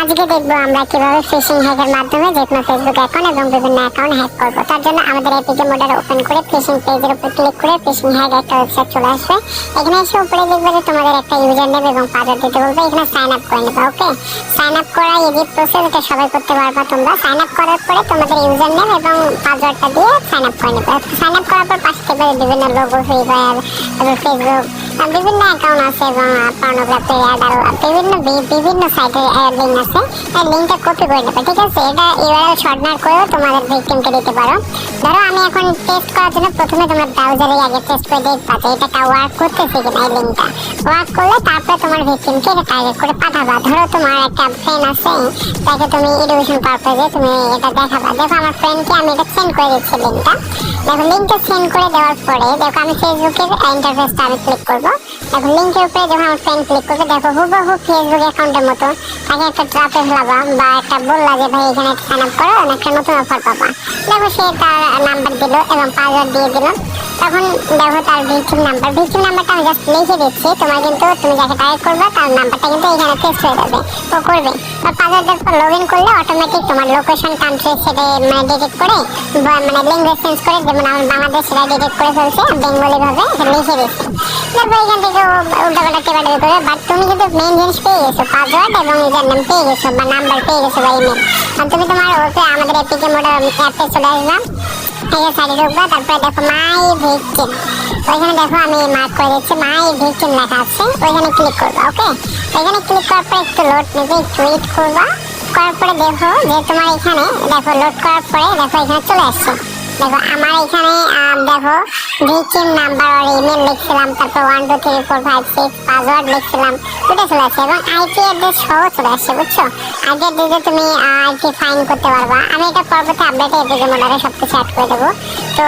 আজকে দেখবো আমরা কিভাবে ফিশিং হ্যাকের মাধ্যমে যে কোনো ফেসবুক অ্যাকাউন্ট এবং বিভিন্ন অ্যাকাউন্ট হ্যাক করবো। তার জন্য আমাদের এপিকে মোডার ওপেন করে ফিশিং পেজের উপর ক্লিক করে ফিশিং হ্যাক একটা ওয়েবসাইট চলে আসবে। এখানে এসে উপরে দেখবে যে তোমাদের একটা ইউজার নেম এবং পাসওয়ার্ড দিতে বলবে। এখানে সাইন আপ করে নেবে। ওকে, সাইন আপ করা ইজি প্রসেস, এটা সবাই করতে পারবা তোমরা। সাইন আপ করার পরে তোমাদের ইউজার নেম এবং পাসওয়ার্ডটা দিয়ে সাইন আপ করে নেবে। সাইন আপ করার পর পাশে দেখবে বিভিন্ন লোগো, ফ্রি ফায়ার, তারপর ফেসবুক, বিভিন্ন অ্যাকাউন্ট আছে এবং পর্নোগ্রাফি অ্যাড আরো বিভিন্ন সাইটের লিঙ্ক আছে। এই লিঙ্কটা কপি করে নেবে, ঠিক আছে? এটা ইউআরএল শর্টনার করেও তোমাদের ভিকটিমকে দিতে পারো। ধরো আমি এখন টেস্ট করার জন্য প্রথমে তোমার ব্রাউজারে আগে টেস্ট করে দেখবা যে এটা ওয়ার্ক করতেছে কিনা। এই লিঙ্কটা ওয়ার্ক করলে তারপরে তোমার ভিকটিমকে এটা টার্গেট করে পাঠাবা। ধরো তোমার একটা ফ্রেন্ড আছে, তাকে তুমি এডুকেশন পারপাজে তুমি এটা দেখাবা। দেখো আমার ফ্রেন্ডকে আমি এটা সেন্ড করে দিচ্ছি লিঙ্কটা। দেখো লিঙ্কটা সেন্ড করে দেওয়ার পরে দেখো আমি ফেসবুকের ইন্টারফেসটা আমি ক্লিক করবো। দেখো লিঙ্কের উপরে যখন আমার ফ্রেন্ড ক্লিক করবে, দেখো হুবহু ফেসবুক অ্যাকাউন্টের মতো তাকে একটা ট্রাপে ফেলাবা বা একটা বললা যে ভাই এখানে সাইন আপ করো, একটা নতুন অফার পাবা। দেখো সে তার নাম্বার দিল এবং পাসওয়ার্ড দিয়ে দিল। তখন দেখো তার ভিকটিম নাম্বারটা আমি জাস্ট লিখে দিচ্ছি। তোমার কিন্তু তুমি যাকে টাইপ করবে তার নাম্বারটা কিন্তু এখানে পেস্ট হয়ে যাবে। ও করবে আর পাসওয়ার্ডের পর লগ ইন করলে অটোমেটিক তোমার লোকেশন কান্ট্রি সেটা মানে ডিটেক্ট করে মানে ল্যাঙ্গুয়েজ চেঞ্জ করে, যেমন আমার বাংলাদেশ সেটা ডিটেক্ট করে ফেলছে বেঙ্গলি ভাবে লিখে দিচ্ছে। দেখো এখান থেকে উল্টাপাল্টা টেপাটেপি করে, বাট তুমি কিন্তু মেইন জিনিস পেয়ে গেছো, পাসওয়ার্ড এবং ইউজার নেম পেয়ে গেছো বা নাম্বার পেয়ে গেছো বা ইমেল। আর তুমি তোমার ওকে আমাদের এপিকে মোডের অ্যাপে চলে আসবা, এই সাইডে ঢুকবা, তারপরে দেখো মাই ভিকটিম, ওইখানে দেখো আমি মার্ক করে দিচ্ছি মাই ভিকটিম লেখা আছে, ওইখানে ক্লিক করবা। ওকে, ওইখানে ক্লিক করার পর একটু লোড নেবে, একটু ওয়েট করবা। করার পরে দেখো যে তোমার এখানে দেখো লোড করার পরে দেখো এখানে চলে আসছে। দেখো আমার এখানে দেখো ভিকটিম নাম্বার আর ইমেল লিখছিলাম, তারপর 1 2 3 4 5 6 পাসওয়ার্ড লিখছিলাম, ওটা চলে আসছে এবং আইপি অ্যাড্রেস সহ চলে আসছে। বুঝছো, আইপি অ্যাড্রেসে তুমি আইপি ফাইন করতে পারবা। আমি এটা পরবর্তী আপডেটে এপিকে মোডারে সবকিছু অ্যাড করে দেবো। তো